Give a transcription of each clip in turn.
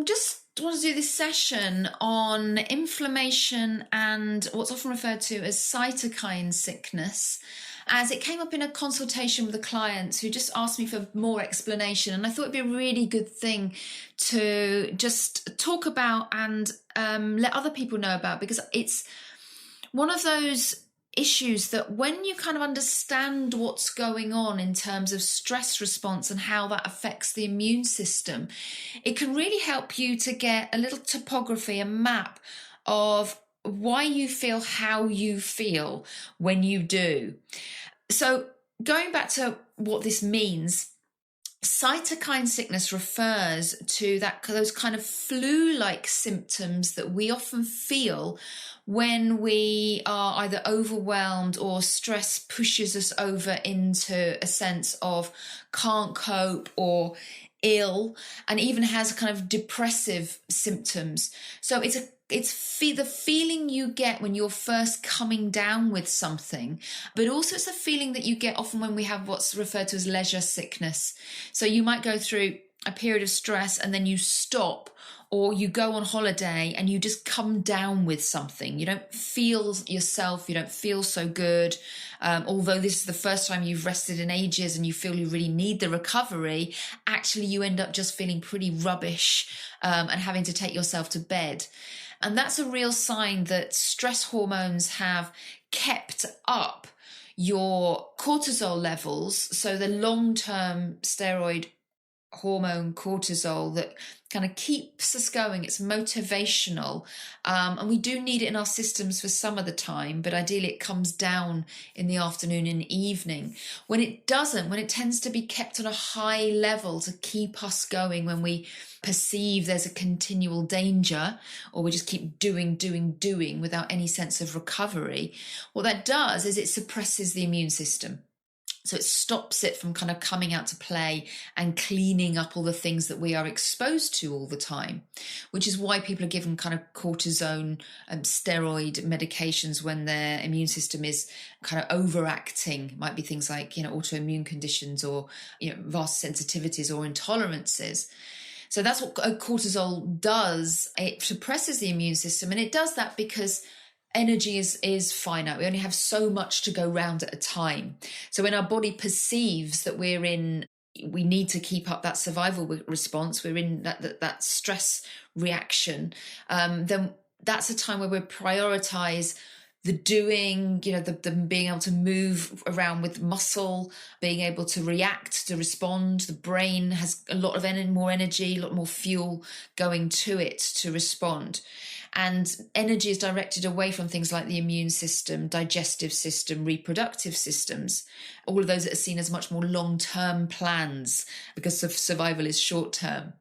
Just want to do this session on inflammation and what's often referred to as cytokine sickness, as it came up in a consultation with a client who just asked me for more explanation. And I thought it'd be a really good thing to just talk about and let other people know about, because it's one of those issues that when you kind of understand what's going on in terms of stress response and how that affects the immune system, it can really help you to get a little topography, a map of why you feel how you feel when you do. So going back to what this means, cytokine sickness refers to those kind of flu-like symptoms that we often feel when we are either overwhelmed or stress pushes us over into a sense of can't cope or ill, and even has kind of depressive symptoms. So it's the feeling you get when you're first coming down with something, but also it's a feeling that you get often when we have what's referred to as leisure sickness. So you might go through a period of stress and then you stop, or you go on holiday and you just come down with something. You don't feel yourself, you don't feel so good. Although this is the first time you've rested in ages and you feel you really need the recovery, actually you end up just feeling pretty rubbish and having to take yourself to bed. And that's a real sign that stress hormones have kept up your cortisol levels. So the long-term steroid hormone cortisol that kind of keeps us going. It's motivational. And we do need it in our systems for some of the time, but ideally it comes down in the afternoon and evening. When it doesn't, when it tends to be kept on a high level to keep us going, when we perceive there's a continual danger, or we just keep doing without any sense of recovery, what that does is it suppresses the immune system. So it stops it from kind of coming out to play and cleaning up all the things that we are exposed to all the time, which is why people are given kind of cortisone steroid medications when their immune system is kind of overacting. It might be things like, autoimmune conditions or, vast sensitivities or intolerances. So that's what cortisol does. It suppresses the immune system, and it does that because energy is finite. We only have so much to go round at a time. So when our body perceives that we need to keep up that survival response, we're in that stress reaction, then that's a time where we prioritize the doing, the being able to move around with muscle, being able to react, to respond. The brain has a lot of more energy, a lot more fuel going to it to respond. And energy is directed away from things like the immune system, digestive system, reproductive systems, all of those that are seen as much more long-term plans because survival is short-term.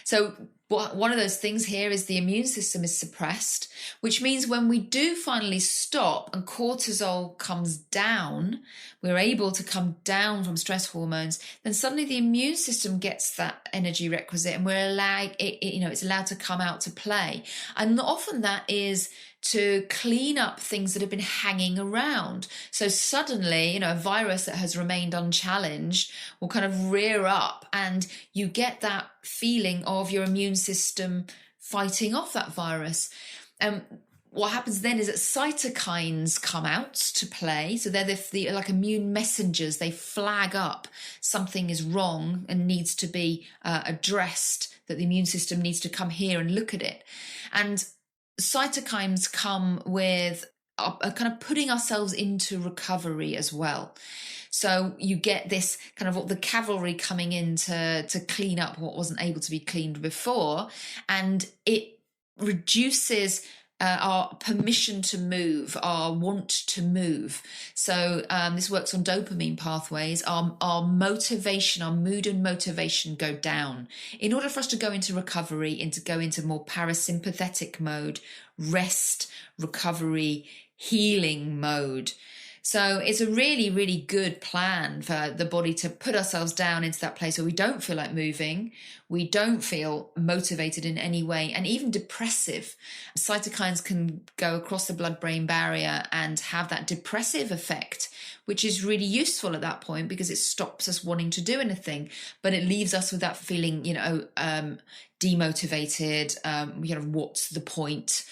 So one of those things here is the immune system is suppressed, which means when we do finally stop and cortisol comes down, we're able to come down from stress hormones, then suddenly the immune system gets that energy requisite, and we're allowed, it's allowed to come out to play. And often that is to clean up things that have been hanging around. So suddenly, a virus that has remained unchallenged will kind of rear up, and you get that feeling of your immune system fighting off that virus. What happens then is that cytokines come out to play. So they're the like immune messengers. They flag up something is wrong and needs to be addressed, that the immune system needs to come here and look at it. And cytokines come with a kind of putting ourselves into recovery as well. So you get this kind of the cavalry coming in to clean up what wasn't able to be cleaned before, and it reduces our permission to move, our want to move. So this works on dopamine pathways. Our motivation, our mood and motivation go down. In order for us to go into recovery and to go into more parasympathetic mode, rest, recovery, healing mode. So it's a really, really good plan for the body to put ourselves down into that place where we don't feel like moving, we don't feel motivated in any way, and even depressive. Cytokines can go across the blood-brain barrier and have that depressive effect, which is really useful at that point because it stops us wanting to do anything, but it leaves us with that feeling, demotivated, what's the point?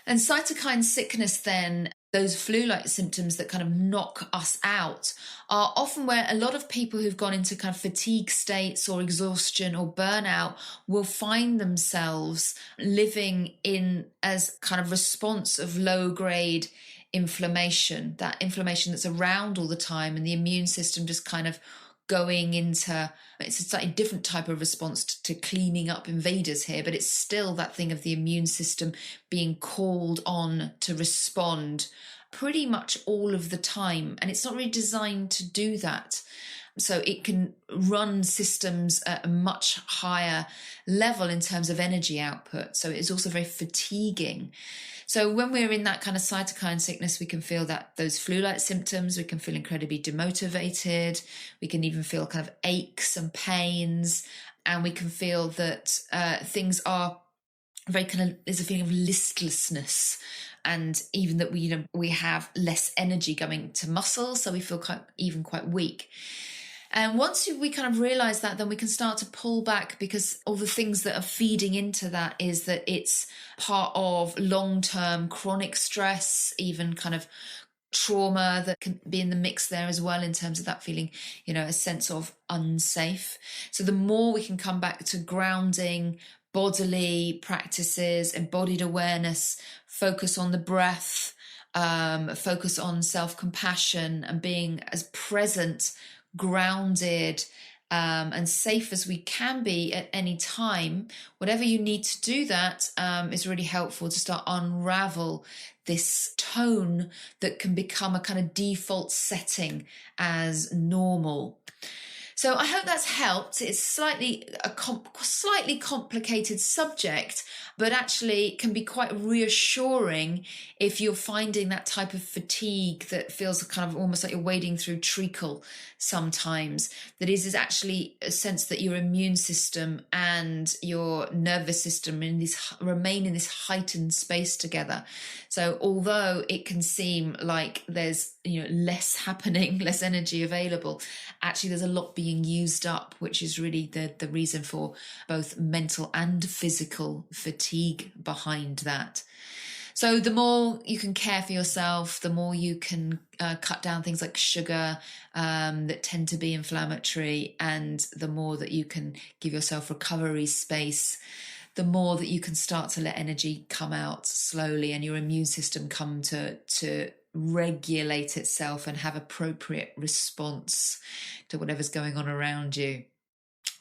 And cytokine sickness then, those flu-like symptoms that kind of knock us out, are often where a lot of people who've gone into kind of fatigue states or exhaustion or burnout will find themselves living in as kind of response of low-grade inflammation, that inflammation that's around all the time, and the immune system just kind of going into, it's a slightly different type of response to cleaning up invaders here, but it's still that thing of the immune system being called on to respond pretty much all of the time. And it's not really designed to do that. So it can run systems at a much higher level in terms of energy output. So it's also very fatiguing. So when we're in that kind of cytokine sickness, we can feel that those flu-like symptoms, we can feel incredibly demotivated, we can even feel kind of aches and pains, and we can feel that things are very kind of, there's a feeling of listlessness, and even that we have less energy going to muscles, so we feel quite weak. And once we kind of realize that, then we can start to pull back, because all the things that are feeding into that is that it's part of long-term chronic stress, even kind of trauma that can be in the mix there as well, in terms of that feeling, a sense of unsafe. So the more we can come back to grounding, bodily practices, embodied awareness, focus on the breath, focus on self-compassion and being as present, grounded, and safe as we can be at any time, whatever you need to do that is really helpful to start unravel this tone that can become a kind of default setting as normal. So I hope that's helped. It's slightly complicated subject, but actually can be quite reassuring if you're finding that type of fatigue that feels kind of almost like you're wading through treacle sometimes. That is actually a sense that your immune system and your nervous system remain in this heightened space together. So although it can seem like there's less happening, less energy available, actually there's a lot being used up, which is really the reason for both mental and physical fatigue behind that. So the more you can care for yourself, the more you can cut down things like sugar that tend to be inflammatory, and the more that you can give yourself recovery space, the more that you can start to let energy come out slowly and your immune system come to regulate itself and have appropriate response to whatever's going on around you.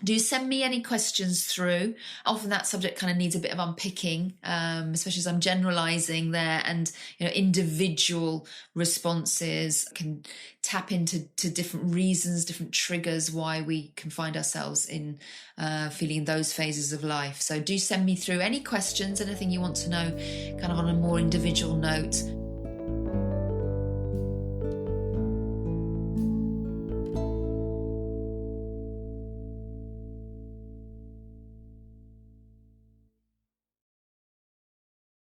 Do send me any questions through. Often that subject kind of needs a bit of unpicking, especially as I'm generalizing there, and individual responses can tap into different reasons, different triggers why we can find ourselves in feeling those phases of life. So do send me through any questions, anything you want to know kind of on a more individual note.